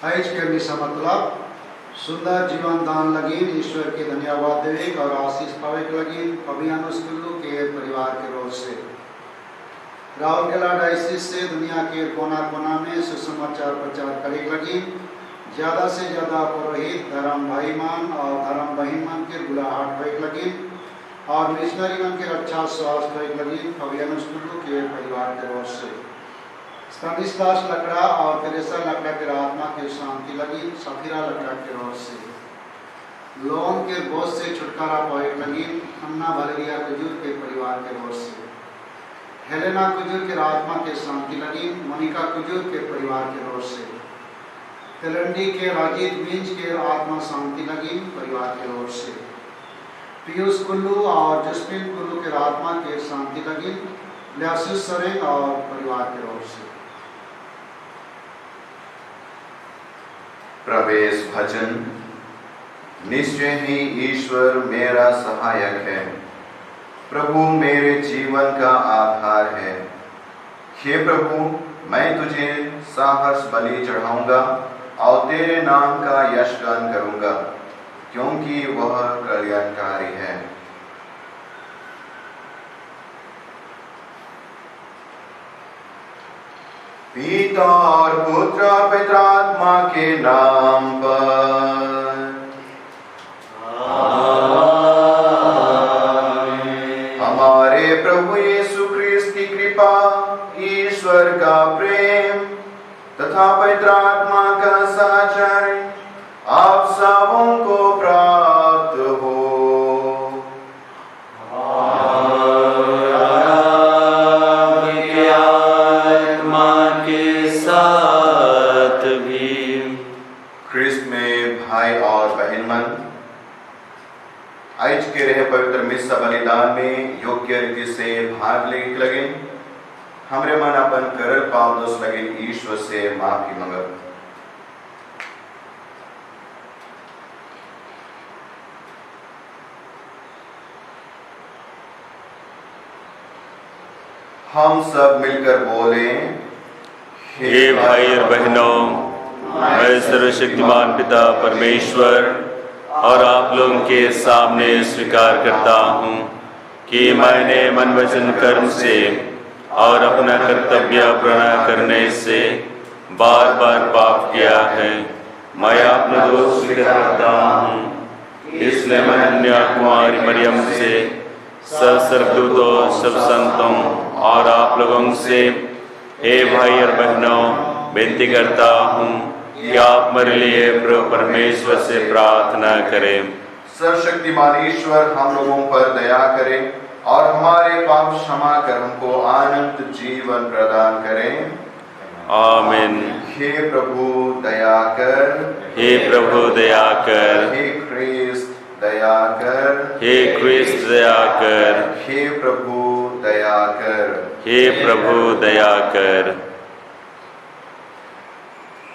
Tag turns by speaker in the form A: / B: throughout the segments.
A: आज के मिसा मतलब सुंदर जीवन दान लगीन ईश्वर के धन्यवाद देविक और आशीष पाविक लगीन अभियानुष्कुल्लू के परिवार के रोज से राहुल के लाड आशीष से दुनिया के कोना कोना में सुसमाचार प्रचार करे लगी। ज़्यादा से ज़्यादा पुरोहित धर्म भाईमान और धर्म बहिनमान के बुलाहट भइक लगी और मिशनरी मन के रक्षा स्वास्थ्य भइक लगी अभियानुष्कुल्लू के परिवार के रोज से स्तानिस्लास लकड़ा और तेरेसा लकड़ा के आत्मा की शांति लगी सफीरा लकड़ा के रोज से लोन के बोझ से छुटकारा पाए लगी अन्ना भलेरिया कुजूर के परिवार के रोज से हेलेना कुजूर के आत्मा के शांति लगी मोनिका कुजूर के परिवार के रोज से तेलंडी के राजीव मिंज के आत्मा शांति लगी परिवार के रोज से पीयूष कुल्लू और जसमीन कुल्लू के आत्मा के शांति लगी ल्यासिस सरेंग और परिवार के रोज से।
B: प्रवेश भजन। निश्चय ही ईश्वर मेरा सहायक है, प्रभु मेरे जीवन का आधार है। हे प्रभु, मैं तुझे साहस बलि चढ़ाऊंगा और तेरे नाम का यशगान करूंगा, क्योंकि वह कल्याणकारी है। पिता और पुत्र पवित्र आत्मा के नाम पर आमीन। हमारे प्रभु यीशु ख्रीस्त की कृपा, ईश्वर का प्रेम तथा पवित्र आत्मा का साचर्य आप सबों को प्राप्त हो। आज के रहे पवित्र मिस्सा बलिदान में योग्य रीति से भाग ले लगे। हमरे मन अपन करल पाप दोष लगे ईश्वर से माफी मंगल। हम सब मिलकर बोले,
C: हे भाई और बहनों, मैं सर्वशक्तिमान पिता परमेश्वर और आप लोगों के सामने स्वीकार करता हूँ कि मैंने मन वचन कर्म से और अपना कर्तव्य पूर्ण करने से बार बार पाप किया है। मैं अपना दोष स्वीकार करता हूँ। इसलिए मैं कन्या कुमारी मरियम से सब सर्वदूतों, सब संतों और आप लोगों से हे भाई और बहनों विनती करता हूँ कि आप मेरे लिए प्रभु परमेश्वर से प्रार्थना करें।
B: सर्वशक्तिमान ईश्वर हम लोगों पर दया करें और हमारे पाप क्षमा कर हमको आनंद जीवन प्रदान करें।
C: आमीन।
B: हे प्रभु दया कर,
C: हे प्रभु दया कर,
B: हे ख्रीस्त दया कर,
C: हे ख्रीस्त दया कर,
B: हे प्रभु दया कर,
C: हे प्रभु दया कर।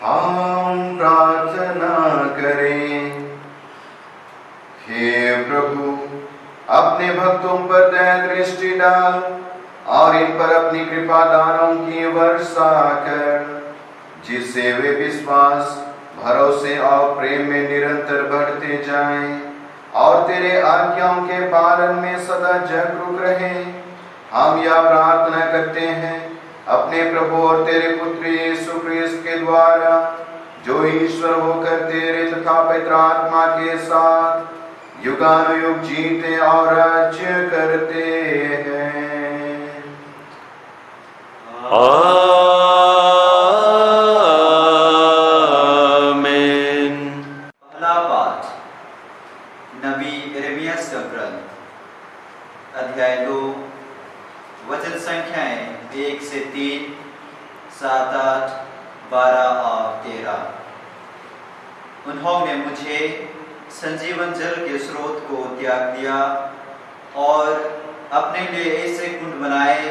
B: हम प्रार्थना करें। हे प्रभु, अपने भक्तों पर दया दृष्टि डाल और इन पर अपनी कृपा दानों की वर्षा कर, जिससे वे विश्वास, भरोसे और प्रेम में निरंतर बढ़ते जाएं और तेरे आज्ञाओं के पालन में सदा जागरूक रहें। हम यह प्रार्थना करते हैं अपने प्रभु और तेरे पुत्र यीशु ख्रीस्त के द्वारा, जो ईश्वर होकर तेरे तथा पवित्र आत्मा के साथ युगानुयुग जीते और राज्य करते हैं।
C: आमीन।
D: पहला पाठ नबी यिर्मयाह का ग्रंथ, अध्याय 2, वचन संख्याएं 1 से 3, 7, 8, 12 और 13। उन्होंने मुझे संजीवन जल के स्रोत को त्याग दिया और अपने लिए ऐसे कुंड बनाए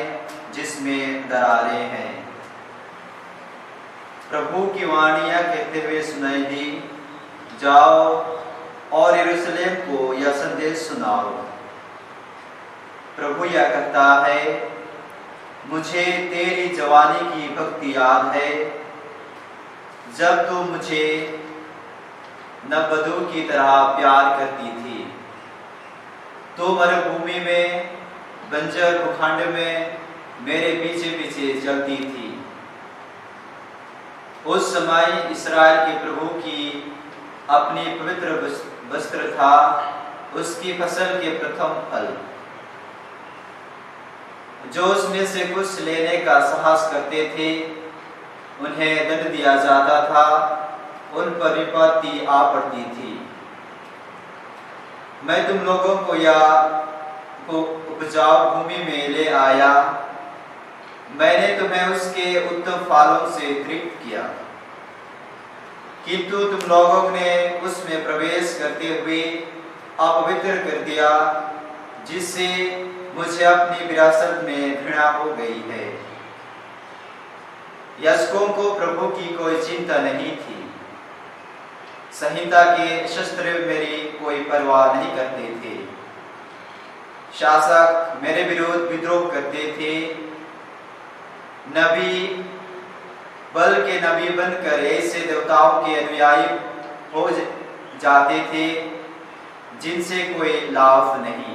D: जिसमें दरारें हैं। प्रभु की वाणी यह कहते हुए सुनाई दी, जाओ और यरूशलेम को यह संदेश सुनाओ। प्रभु यह कहता है, मुझे तेरी जवानी की भक्ति याद है, जब तू मुझे नववधू की तरह प्यार करती थी। तो मरुभूमि में, बंजर भूखंड में मेरे पीछे पीछे चलती थी। उस समय इस्राएल के प्रभु की अपनी पवित्र वस्त्र था, उसकी फसल के प्रथम फल। जो उसमें से कुछ लेने का साहस करते थे, उन्हें दंड दिया जाता था, उन पर विपत्ति आ पड़ती थी। मैं तुम लोगों को उपजाऊ भूमि में ले आया, मैंने तुम्हें उसके उत्तम फलों से तृप्त किया, किंतु तुम लोगों ने उसमें प्रवेश करते हुए अपवित्र कर दिया, जिससे मुझे अपनी विरासत में घृणा हो गई है। याजकों को प्रभु की कोई चिंता नहीं थी, संहिता के शस्त्र मेरी कोई परवाह नहीं करते थे। शासक मेरे विरुद्ध विद्रोह करते थे, नबी बल के नबी बनकर ऐसे देवताओं के अनुयायी हो जाते थे जिनसे कोई लाभ नहीं।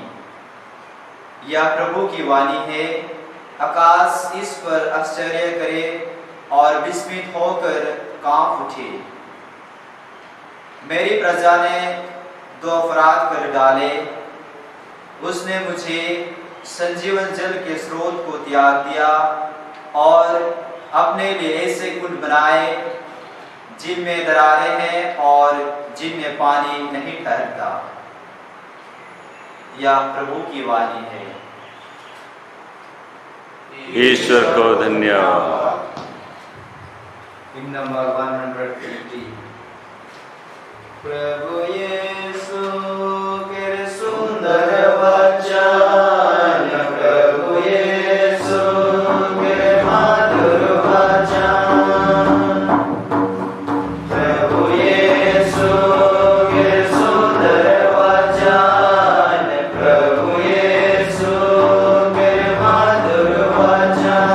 D: यह प्रभु की वाणी है, आकाश इस पर आश्चर्य करे और विस्मित होकर कांप उठे। मेरी प्रजा ने 2 अपराध कर डाले, उसने मुझे संजीवन जल के स्रोत को त्याग दिया और अपने लिए ऐसे कुंड बनाए जिनमें दरारें हैं और जिनमें पानी नहीं ठहरता। यह प्रभु की वाणी है।
C: ईश्वर को धन्यवाद।
D: हिम्न नंबर 120। प्रभु यीशु के सुंदर वचन, प्रभु यीशु के मधुर वचन, प्रभु यीशु के सुंदर वचन, प्रभु यीशु के मधुर वचन।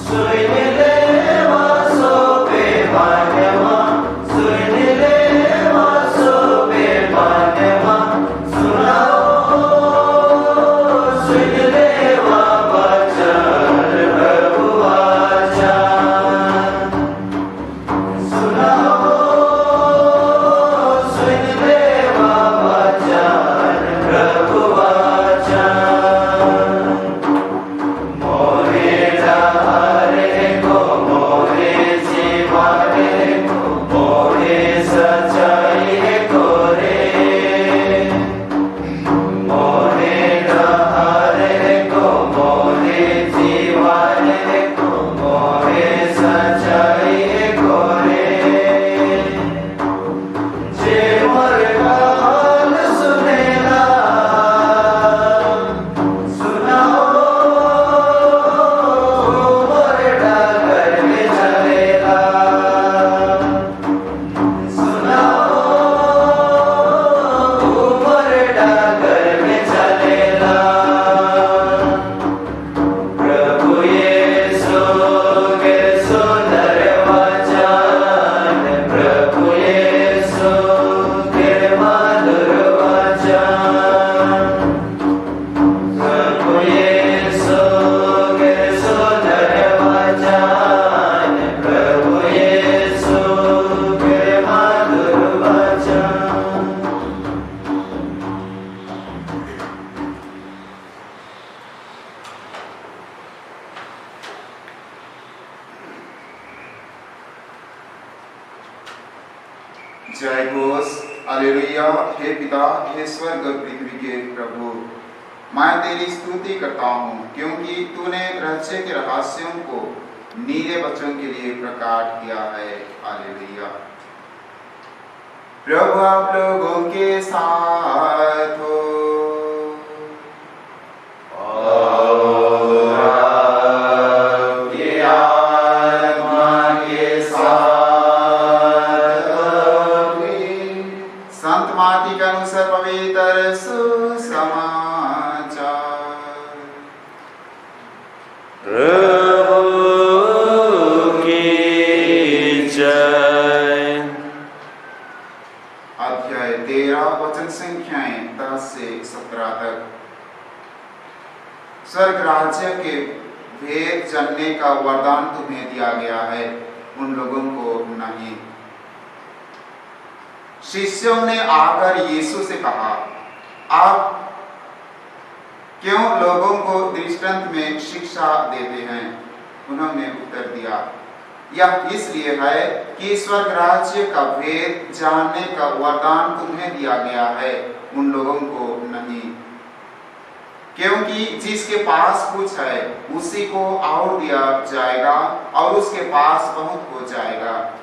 D: सुन ले वासो पे भाग्यवा, सुन ले वासो
B: जय घोष हालेलुया। हे पिता, हे स्वर्ग और पृथ्वी के प्रभु, मैं तेरी स्तुति करता हूँ क्योंकि तूने रहस्य के रहस्यों को नीले बच्चों के लिए प्रकट किया है। हालेलुया। प्रभु आप लोगों के साथ हो और आपकी आत्मा के साथ भी। संत माती के अनुसार पवित्र सुसमाचार।
C: प्रभु की जय।
B: अध्याय 13 वचन संख्याएं 10 से 17 तक। स्वर्ग राज्य के भेद जानने का वरदान तुम्हें दिया गया है, उन लोगों को नहीं। शिष्यों ने आकर यीशु से कहा, आप क्यों लोगों को दृष्टांत में शिक्षा देते हैं? उन्होंने उत्तर दिया, यह इसलिए है कि स्वर्ग राज्य का भेद जानने का वरदान तुम्हें दिया गया है, उन लोगों को नहीं। क्योंकि जिसके पास कुछ है उसी को और दिया जाएगा और उसके पास बहुत हो जाएगा,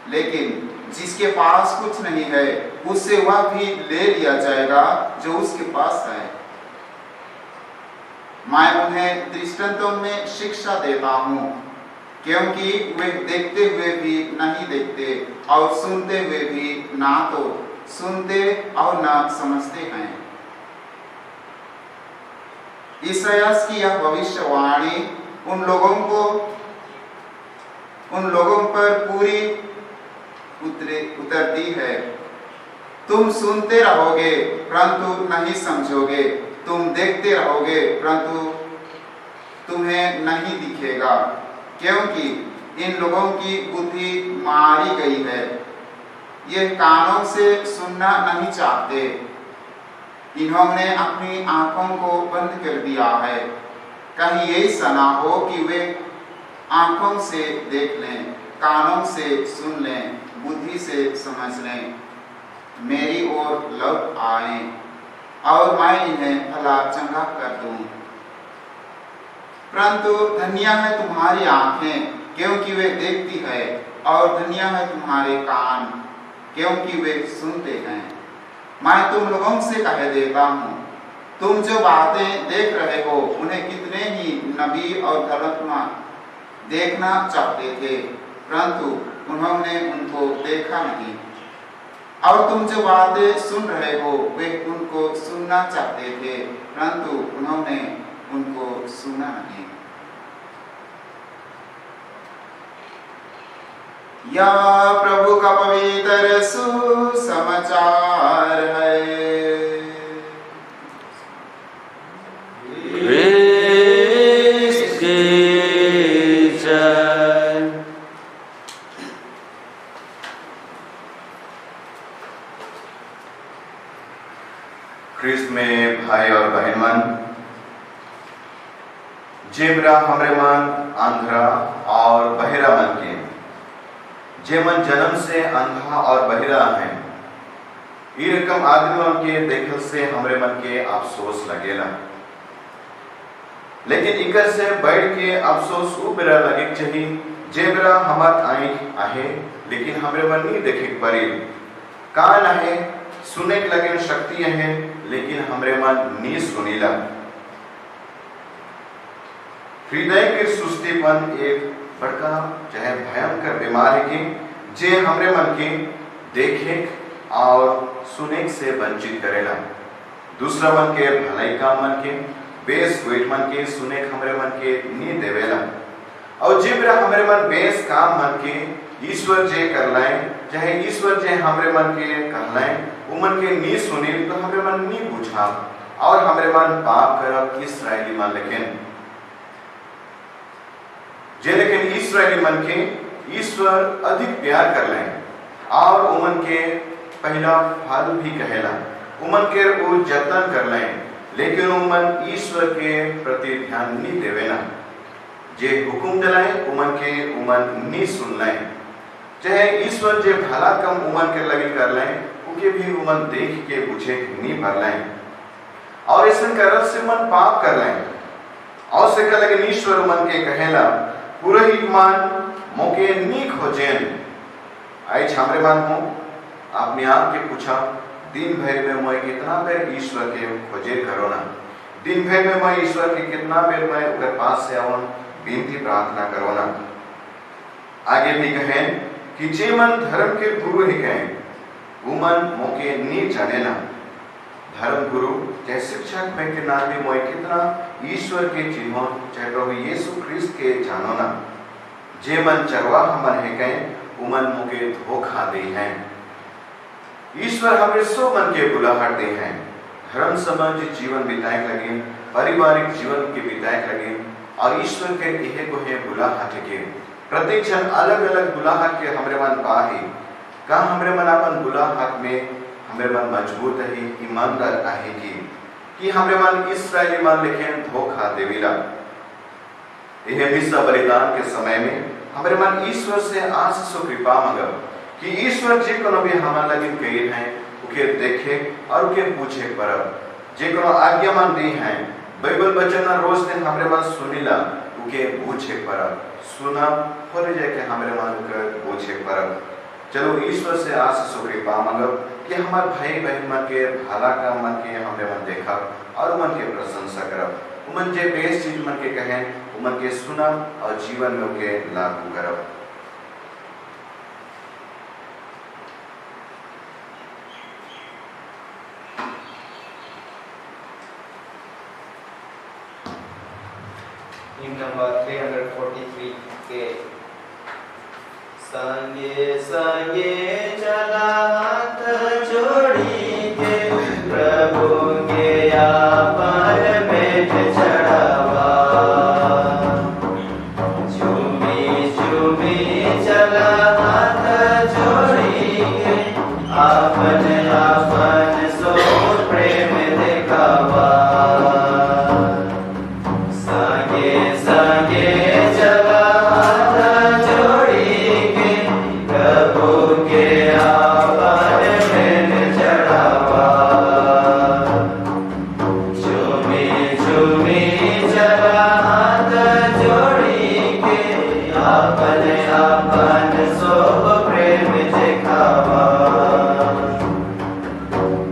B: लेकिन जिसके पास कुछ नहीं है उससे वह भी ले लिया जाएगा जो उसके पास है। मैं उन्हें दृष्टांतों में शिक्षा देता हूँ क्योंकि वे देखते हुए भी नहीं देखते और सुनते हुए भी ना तो सुनते और ना समझते हैं। ईसायास की यह भविष्यवाणी उन लोगों पर पूरी उतरती है। तुम सुनते रहोगे परंतु नहीं समझोगे, तुम देखते रहोगे परंतु तुम्हें नहीं दिखेगा, क्योंकि इन लोगों की बुद्धि मारी गई है। ये कानों से सुनना नहीं चाहते, इन्होंने अपनी आंखों को बंद कर दिया है। कहीं ऐसा ना हो कि वे आंखों से देख लें, कानों से सुन लें, बुद्धि से समझ लें, मेरी ओर लौट आए और मैं इन्हें भला चंगा कर दूं। परंतु धन्य है तुम्हारी आंखें क्योंकि वे देखती है, और धन्य है तुम्हारे कान क्योंकि वे सुनते हैं। मैं तुम लोगों से कह देता हूँ, तुम जो बातें देख रहे हो उन्हें कितने ही नबी और धर्मात्मा देखना चाहते थे, परंतु उन्होंने उनको देखा नहीं। और तुम जो बातें सुन रहे हो वे उनको सुनना चाहते थे, परंतु उन्होंने उनको सुना नहीं। या प्रभु का पवित्र सुसमाचार है।
C: की जय।
B: ख्रिस्त में भाई और बहन मन, जेबरा हमरे मन अंधा और बहिरा मन के, जे मन जन्म से अंधा और बहिरा है, ई रकम आदमियों के देखल से हमरे मन के अफसोस लगेला। लेकिन इकर से बढ़ के अफसोस उ बेरा लगे चाहिए जेबरा हमार आँख आहे लेकिन हमरे मन नहीं देखे पड़ी, कान आहे सुने के लगे शक्ति है लेकिन हमरे मन नहीं सुनीला। हृदय के सुस्तीपन एक बड़का चाहे भयंकर बीमारी की जे हमरे मन के देखे और सुने से वंचित करेला। दूसरा मन के भलाई का मन के बेस वेट मन के सुने हमरे मन के नी देवेला। और जिब्रा हमरे मन बेस काम मन के ईश्वर जे कर लाए चाहे ईश्वर जे हमरे मन के कर लाए वो मन के नी सुनी तो हमरे मन नी पूछा और हमरे मन पाप करब इस्राएली मन लेकिन जे लेकिन इस्राएली मन के ईश्वर अधिक प्यार कर लें और उमन के पहला फल भी कहेला, उमन के वो जतन कर लें, लेकिन उमन ईश्वर के प्रति ध्यान नहीं देवे ना। जे हुकुम दिलाए उमन के उमन नहीं सुन लें। चाहे ईश्वर जे भला कम उमन के लगी कर लें उनके भी उमन देख के पूछे नहीं भर लें और इस करत से मन पाप कर लें और से कल लगे ईश्वर मन के कहेला पुरोहित मान मौके नीक हो जेन आई छामरे मान हो आपने आप के पूछा दिन भर में मैं कितना बेर ईश्वर के खोजे करो ना दिन भर में मैं ईश्वर के कितना बेर मैं उनके पास से आवन विनती प्रार्थना करो ना आगे भी कहें कि जे मन धर्म के गुरु ही कहें वो मन मौके नहीं जाने ना धर्म गुरु चाहे शिक्षक में के नाते मोए कितना ईश्वर के चिन्हों चाहे प्रभु यीशु ख्रिस्त के जानो ना जे मन चरवाह मन है कहें वो मन मुके धोखा दे हैं ईश्वर हमें सो मन के बुलाहट दे हैं धर्म समझ जीवन बिताए लगे पारिवारिक जीवन के बिताए लगे और ईश्वर के यह को है बुलाहट के प्रत्येक क्षण अलग अलग बुलाहट के हमरे मन पाही का हमरे मन अपन बुलाहट में हमरे मन मजबूत है ईमानदार आहे कि हमरे मन इस्राएली मन लिखे धोखा देविला यह मिस्सा बलिदान के समय में हमरे मन ईश्वर से आशीष और कृपा मांगा कि ईश्वर जे कोनो भी हमार लगे गए हैं उके देखे और उके पूछे पर जे कोनो आज्ञा मान दी हैं बाइबल वचन रोज दिन हमरे मन सुनिला उके पूछे पर सुना और जाके हमरे मन के पूछे पर चलो ईश्वर से आशीष और कृपा मांगो कि हमारे भाई बहन मन के भला का मन के हमरे मन देखा और मन के प्रशंसा करब उमन जे बेस्ट चीज मन के कहें उमन के सुना और जीवन में उके लागू करब
D: नंबर 343 के संगे संगे चला हाथ जोड़ी के प्रभु के आपन भेंट चढ़ावा झूमी झूमी चला हाथ जोड़ी के आपन आपन सो प्रेम दिखावा संगे संगे चला हाथ जोड़ी के प्रभु के आपन भेंट चढ़ावा झूमी झूमी चला हाथ जोड़ी के आपन आपन सो प्रेम दिखावा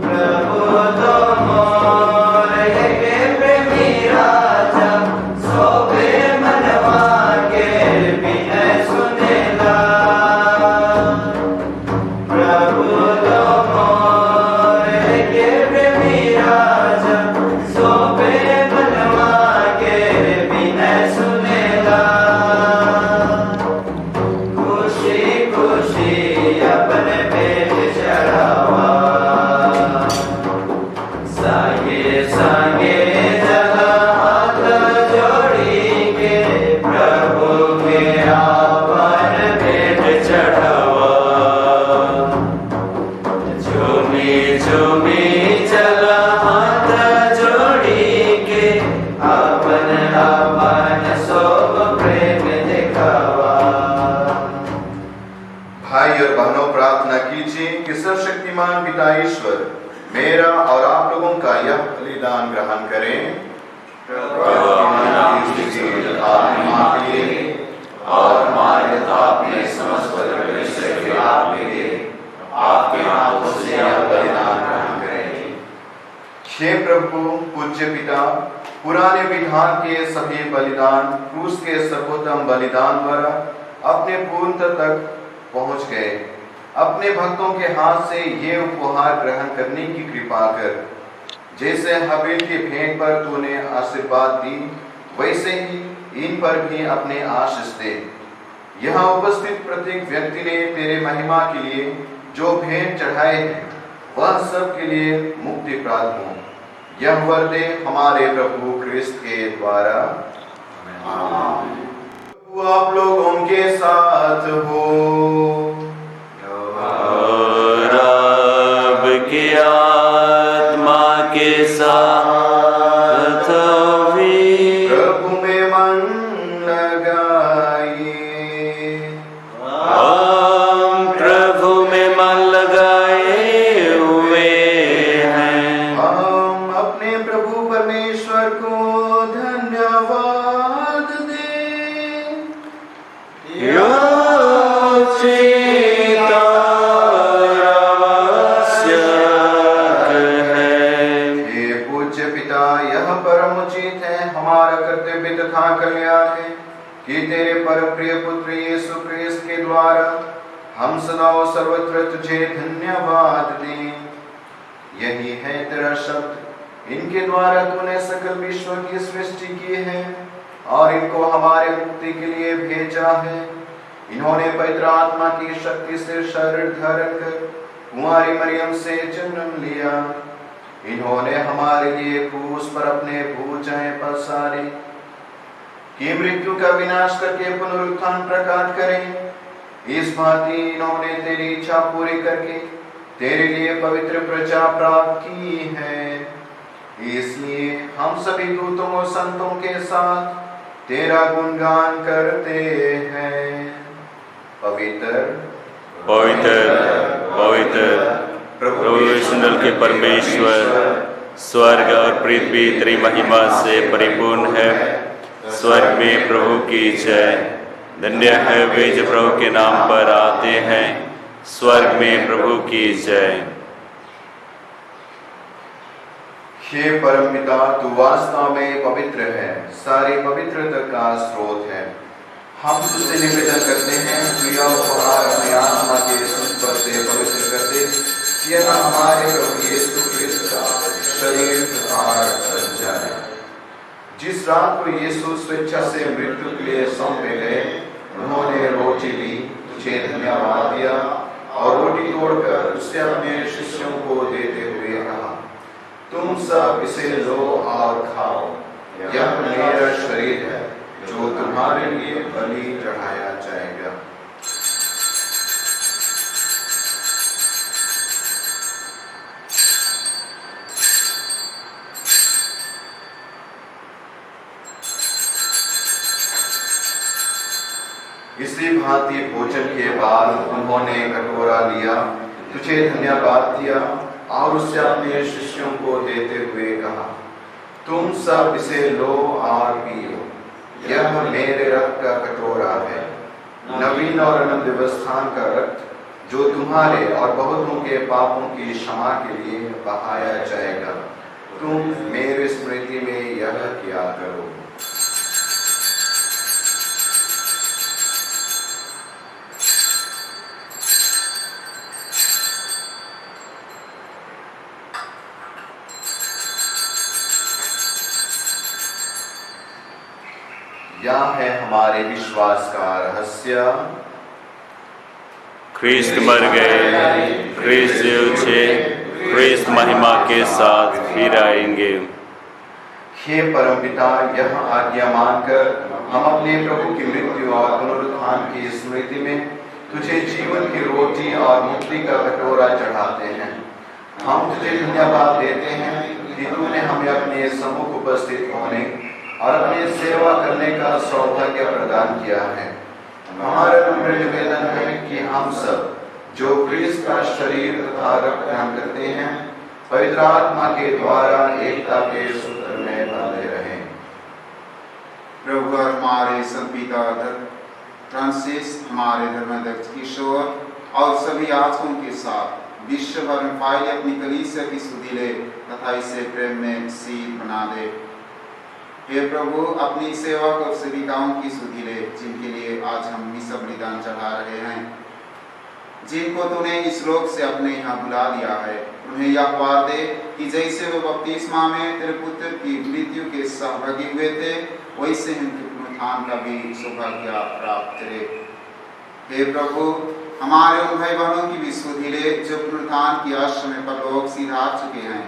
D: प्रभु तो मोर के प्रेमी राजा सोबे मनवा के विनय सुनेला प्रभु तो मोर के प्रेमी राजा सोबे मनवा के विनय सुनेला खुशी खुशी अपन भेंट चढ़ावा संगे संगे चला हाथ जोड़ी के प्रभु के आपन भेंट चढ़ावा झूमी झूमी चला हाथ जोड़ी के आपन आपन सब प्रेम दिखावा
B: भाई और बहनों प्रार्थना कीजिए कि सर्वशक्तिमान पिता ईश्वर मेरा और आप लोगों का यह बलिदान ग्रहण करें
C: और हमारे आपने समस्त परमेश्वर के आपके हाथों से यह बलिदान ग्रहण करें।
B: हे प्रभु पूज्य पिता पुराने विधान के सभी बलिदान क्रूस के सर्वोत्तम बलिदान द्वारा अपने पूर्णता तक पहुंच गए अपने भक्तों के हाथ से ये उपहार ग्रहण करने की कृपा कर जैसे हबील की भेंट पर तूने आशीर्वाद दी वैसे ही इन पर भी अपने आशीष दे यहाँ उपस्थित प्रत्येक व्यक्ति ने तेरे महिमा के लिए जो भेंट चढ़ाए हैं वह सब के लिए मुक्ति प्राप्त हो यह वर दे हमारे प्रभु ख्रिस्त के द्वारा प्रभु आप लोगों के साथ हो
C: और आपकी आत्मा के साथ भी
B: प्रभु में मन लगाइए
C: और
B: गर्भित था कल्याण है कि तेरे परम प्रिय पुत्र यीशु क्रिस्त के द्वारा हम सदा और सर्वत्र तुझे धन्यवाद दें। यही है तेरा शब्द, इनके द्वारा तूने सकल विश्व की सृष्टि की है और इनको हमारे मुक्ति के लिए भेजा है। इन्होंने पवित्र आत्मा की शक्ति से शरीर धारण कर कुंवारी मरियम से जन्म लिया। इन्होंने हमारे लिए क्रूस पर अपने भुजाएं पसारी कि मृत्यु का विनाश करके पुनरुत्थान प्रकट करें। इस भांति इन्होंने तेरी इच्छा पूरी करके तेरे लिए पवित्र प्रजा प्राप्त की है। इसलिए हम सभी दूतों और संतों के साथ तेरा गुणगान करते हैं। पवित्र
C: पवित्र पवित्र प्रभु विष्णु के परमेश्वर, स्वर्ग और पृथ्वी तेरी महिमा से परिपूर्ण है। स्वर्ग में प्रभु की जय। धन्य है वे जो प्रभु के नाम पर आते हैं। स्वर्ग में प्रभु की जय।
B: हे परमपिता, तू वास्तव में पवित्र है, सारी पवित्रता का स्रोत है। हम तुझसे निवेदन करते हैं, प्रिया उपहार अपने आत्मा के संस्पर्श से पवित्र करते, यह हमारे प्रभु यीशु क्रिस्त का शरीर तथा रक्त बन जाए। जिस रात को यीशु स्वेच्छा से मृत्यु के लिए सौंपे गए, उन्होंने रोटी ली, तुझे धन्यवाद दिया और रोटी तोड़कर उससे अपने शिष्यों को देते हुए कहा, तुम सब इसे लो और खाओ, यह मेरा शरीर है जो तुम्हारे लिए बलि चढ़ाया जाएगा। इसी भांति भोजन के बाद उन्होंने कटोरा लिया, तुझे धन्यवाद दिया और उससे अपने शिष्यों को देते हुए कहा, तुम सब इसे लो और पियो, यह मेरे रक्त का कटोरा है, नवीन और अनंत व्यवस्थान का रक्त जो तुम्हारे और बहुतों के पापों की क्षमा के लिए बहाया जाएगा। तुम मेरे स्मृति में यह किया करो। यह है हमारे विश्वास का रहस्य।
C: ख्रीस्त मर गए, ख्रीस्त जी उठे, ख्रीस्त महिमा के साथ फिर आएंगे।
B: हे परमपिता, यह आज्ञा मानकर हम अपने प्रभु की मृत्यु और पुनरुत्थान की स्मृति में तुझे जीवन की रोटी और मुक्ति का कटोरा चढ़ाते हैं। हम तुझे धन्यवाद देते हैं कि तूने हमें अपने सम्मुख उपस्थित होने और अपनी सेवा करने का सौभाग्य प्रदान किया है। हमारा नम्र निवेदन है कि हम सब जो क्रिस्त का शरीर तथा रक्त ग्रहण करते हैं, पवित्र आत्मा के द्वारा एकता के सूत्र में बंधे रहें।
E: प्रभु हमारे संपिता फ्रांसिस, हमारे धर्माध्यक्ष किशोर और सभी याजकों के साथ विश्व भर में फैली अपनी कलीसिया की सुधि ले तथा इसे प्रेम में शील बना दे। हे प्रभु, अपनी सेवा और सेविकाओं की सुधि ले, जिनके लिए आज हम मिसा बलिदान चढ़ा रहे हैं, जिनको तूने इस लोक से अपने यहाँ बुला लिया है, उन्हें यह वार दे कि जैसे वे बपतिस्मा में तेरे पुत्र की मृत्यु के सहभागी हुए थे, वैसे उनके पुनरुत्थान का भी सौभाग्य प्राप्त करे। हे प्रभु, हमारे उन भाई बहनों की भी सुधि ले जो पुनरुत्थान की आशा में परलोक सिधार चुके हैं,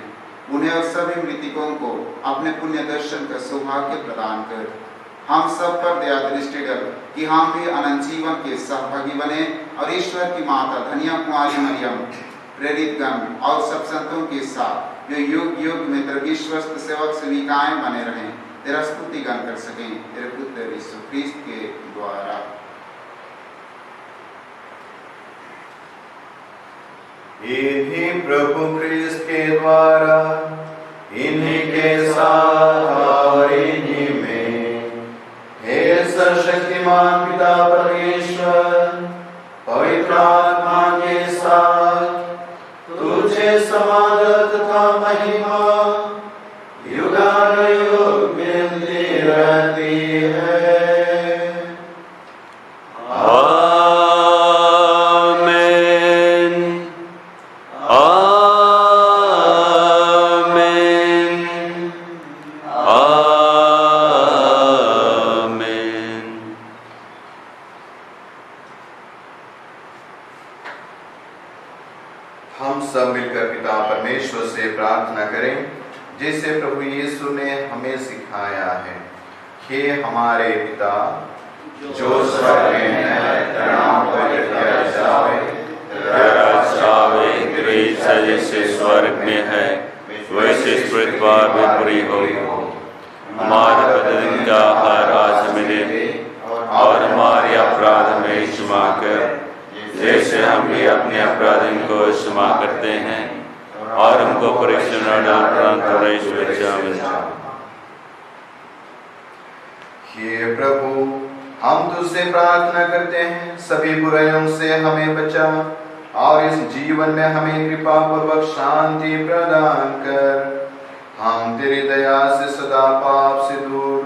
E: उन्हें और सभी मृतकों को अपने पुण्य दर्शन का सौभाग्य प्रदान कर। हम सब पर दया दृष्टि कर कि हम भी अनंत जीवन के सहभागी बने और ईश्वर की माता धन्य कुमारी मरियम, प्रेरित गण और सब संतों के साथ जो युग युग में तेरे विश्वस्त सेवक सेविकाएं बने रहें, तेरा स्तुति गान कर सकें तेरे पुत्र यीशु ख्रीस्त के द्वारा।
B: इन्हीं प्रभु ख्रीस्त के द्वारा, इन्हीं के साथ और इन्हीं में, हे सर्वशक्तिमान पिता परमेश्वर, पवित्र आत्मा के साथ तुझे समादर तथा महिमा युगानुयुग मिलती रहती करें जिसे प्रभु यीशु ने हमें सिखाया है। हे हमारे पिता जो स्वर्ग में है, तेरा नाम पवित्र किया जाए,
C: तेरा राज्य आवे, तेरी इच्छा जैसे स्वर्ग में है वैसे इस पृथ्वी पर भी पूरी हो। हमारा प्रतिदिन का आहार आज हमें दे और हमारे अपराध हमें क्षमा कर जैसे हम भी अपने अपराधियों को क्षमा करते हैं, और हमको परीक्षा न डाल परंतु ईश्वर जाए।
B: हे प्रभु, हम तुझसे प्रार्थना करते हैं, सभी बुराइयों से हमें बचा और इस जीवन में हमें कृपा पूर्वक शांति प्रदान कर। हम तेरी दया से सदा पाप से दूर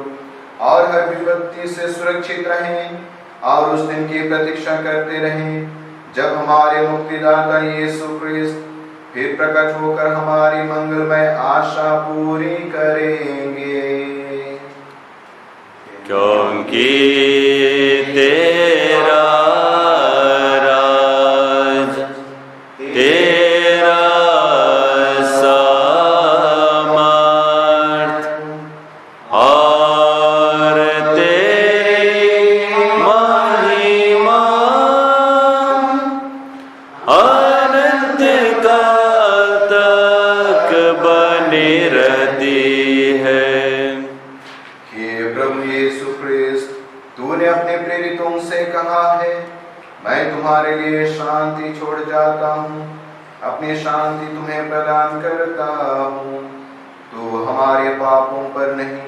B: और हर विपत्ति से सुरक्षित रहें और उस दिन की प्रतीक्षा करते रहें जब हमारे मुक्तिदाता यीशु क्रिस्त फिर प्रकट होकर हमारी मंगलमय आशा पूरी करेंगे।
C: क्योंकि तेरा राज, तेरा सामर्थ और तेरी महिमा अनंत काल तक बनी रहती है।
B: हे प्रभु यीशु क्रिस्त, तूने अपने प्रेरितों से कहा है, मैं तुम्हारे लिए शांति छोड़ जाता हूँ, अपनी शांति तुम्हें प्रदान करता हूँ। तू हमारे पापों पर नहीं,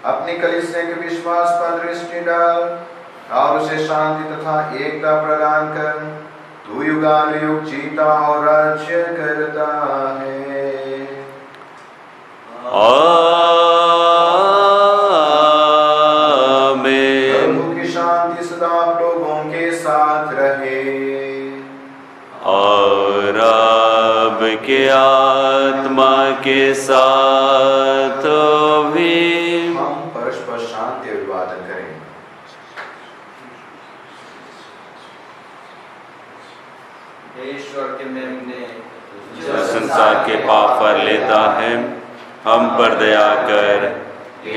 B: अपनी कलीसिया के विश्वास पर दृष्टि डाल और उसे शांति तथा एकता प्रदान कर। तू युगानुयुग जीता और राज्य करता है।
C: आमीन।
B: प्रभु की शांति सदा आप लोगों के साथ रहे
C: और आपके आत्मा के साथ भी।
B: हम परस्पर शांति अभिवादन करें।
D: ईश्वर के मेमने
C: जो संसार के पाप पर लेता है, हम पर दया कर।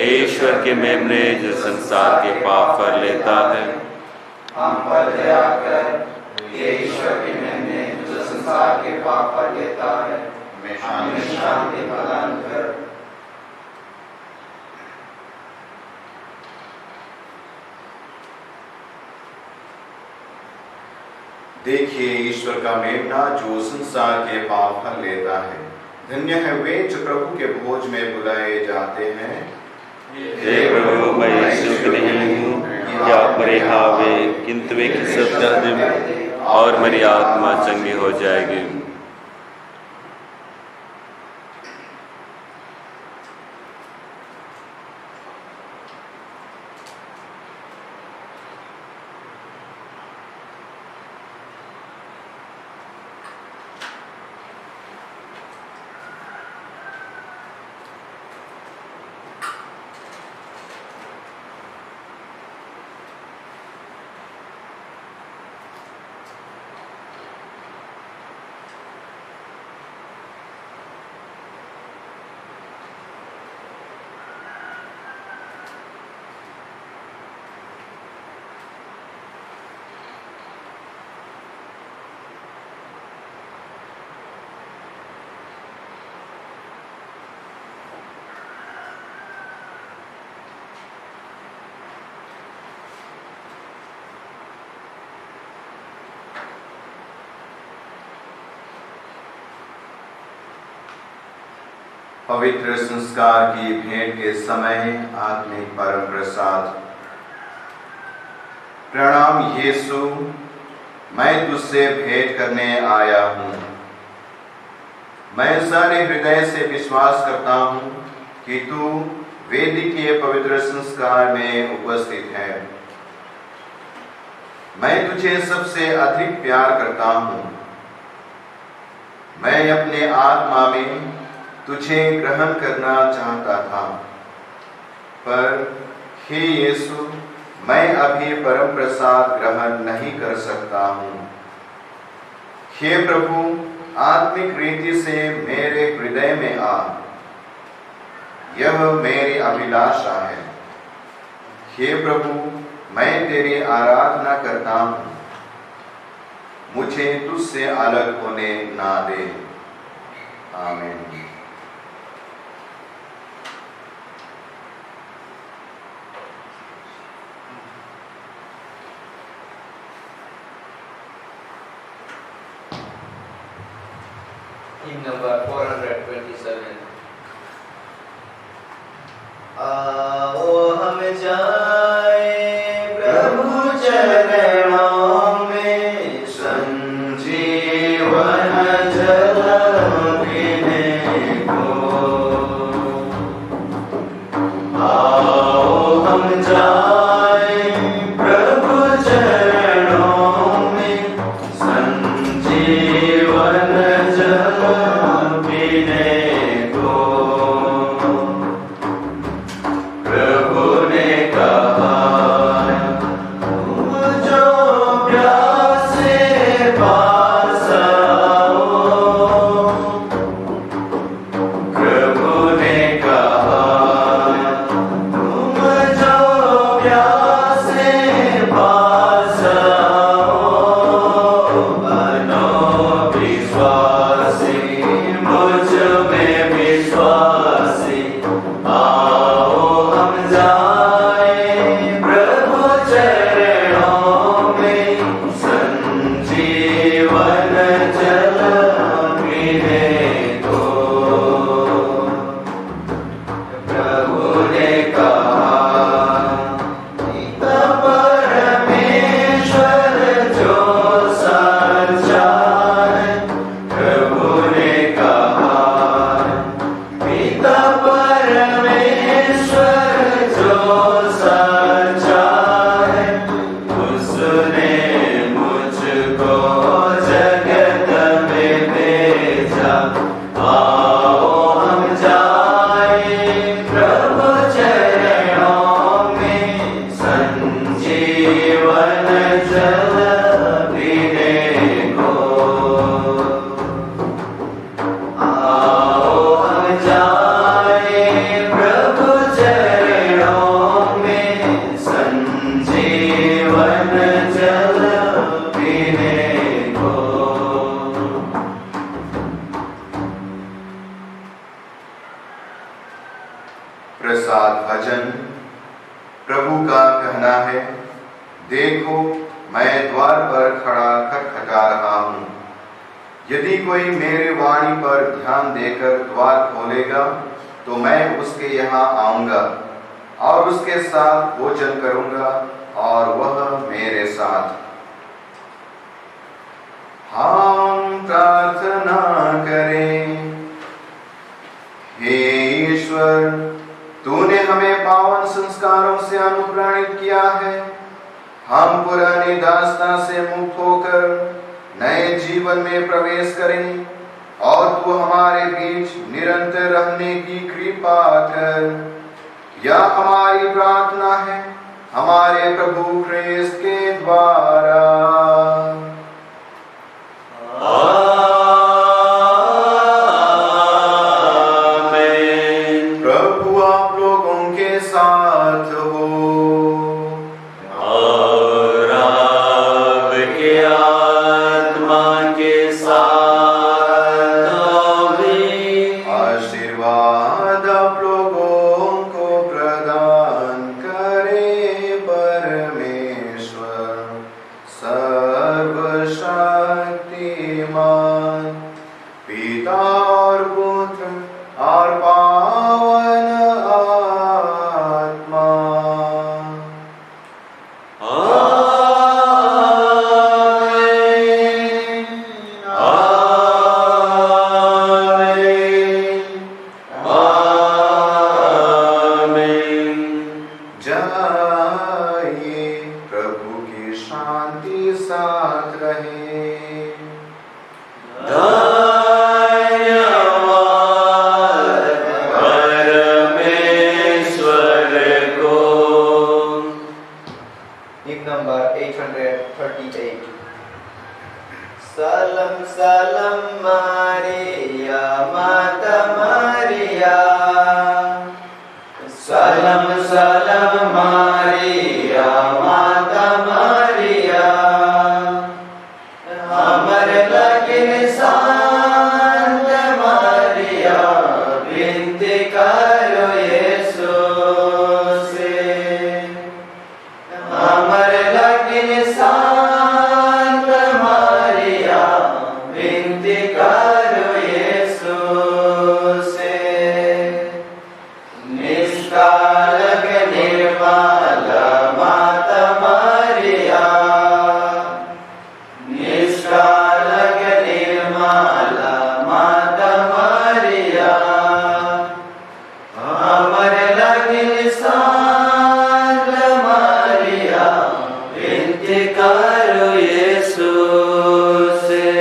C: ईश्वर के मेमने जो संसार के पाप पर लेता है,
D: हम पर दया कर। ईश्वर के मेमने जो संसार के पाप पर लेता है, हमें शांति प्रदान कर।
B: देखिए ईश्वर का मेमना जो संसार के पाप हर लेता है। धन्य है वे जो प्रभु के भोज में बुलाए जाते हैं।
C: हे प्रभु, मैं यीशु की नहीं हूँ कि आप मेरे हावे, किंतु वे की शब्द और मेरी आत्मा चंगी हो जाएगी।
B: पवित्र संस्कार की भेंट के समय आत्मिक परम प्रसाद। प्रणाम यीशु, मैं तुझसे भेंट करने आया हूँ। मैं सारे हृदय से विश्वास करता हूँ कि तू वेदी के पवित्र संस्कार में उपस्थित है। मैं तुझे सबसे अधिक प्यार करता हूँ। मैं अपने आत्मा में तुझे ग्रहण करना चाहता था, पर हे यीशु, मैं अभी परम प्रसाद ग्रहण नहीं कर सकता हूँ। हे प्रभु, आत्मिक रीति से मेरे हृदय में आ। यह मेरी अभिलाषा है। हे प्रभु, मैं तेरी आराधना करता हूँ, मुझे तुझसे अलग होने ना दे। आमीन।
F: Hymn number 427. आओ हम जाए प्रभु चरणों में, संजीवन जल पीने को। आओ हम जाए प्रभु चरणों में, संजीवन जल पीने को। प्रभु ने कहा, तुम जो प्यासे पास आओ। प्रभु ने कहा, तुम जो प्यासे पास आओ। बनो विश्वासी, मुझ में विश्वासी। आओ हम जाए प्रभु चरणों में, संजीवन जल पीने को। प्रभु ने कहा, पिता परमेश्वर जो सच्चा है। प्रभु ने कहा, पिता परमेश्वर जो सच्चा है। उसने मुझको जगत में भेजा। आओ हम जाए प्रभु चरणों में, संजीवन जल पीने को। आओ हम जाए प्रभु चरणों में, संजीवन जल पीने को।
B: प्रसाद भजन। प्रभु का कहना है, देखो मैं द्वार पर खड़ा खटखटा रहा हूँ। यदि कोई मेरी वाणी पर ध्यान देकर द्वार खोलेगा, तो मैं उसके यहाँ आऊंगा और उसके साथ भोजन करूंगा और वह मेरे साथ। हम प्रार्थना करें। हे ईश्वर, तूने हमें पावन संस्कारों से अनुप्राणित किया है। हम पुरानी दास्ता से मुक्त होकर नए जीवन में प्रवेश करें और तू हमारे बीच निरंतर रहने की कृपा कर। यह हमारी प्रार्थना है हमारे प्रभु ख्रीस्त के द्वारा।
C: आमीन।
B: प्रभु आप लोगों के साथ हो
C: और आपके आत्मा के साथ भी।
B: आशीर्वाद आप लोगों को प्रदान करे परमेश्वर सर्वशक्तिमान, पिता और पुत्र और पावन आत्मा।
C: आमीन। आमीन। आमीन।
B: जाइए, प्रभु की शांति साथ रहे।
C: धन्यवाद
F: करो यीशु से अमर लगिन शांत मारिया विनती करो यीशु से निष्कालक निर्मल माता मारिया निष्कालक निर्मल माता मारिया अमर लगिन शांत मारिया विनती करो यीशु से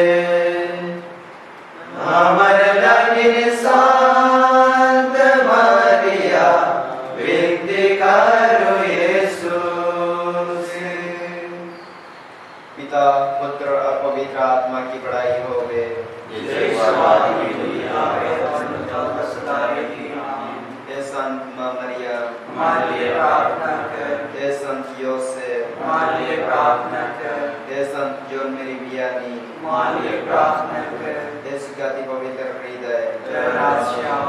F: अमर लगिन शांत मारिया विनती करो यीशु से।
D: पिता पुत्र और पवित्र आत्मा की बड़ाई होवे। हे संत मां मरिया
F: हमारे लिए प्रार्थना कर।
D: हे संत योसेफ
F: हमारे लिए प्रार्थना कर।
D: हे संत जॉन मेरी बियानी
F: हमारे लिए प्रार्थना कर।
D: हे सुगति पवित्र हृदय
F: जय राज श्याम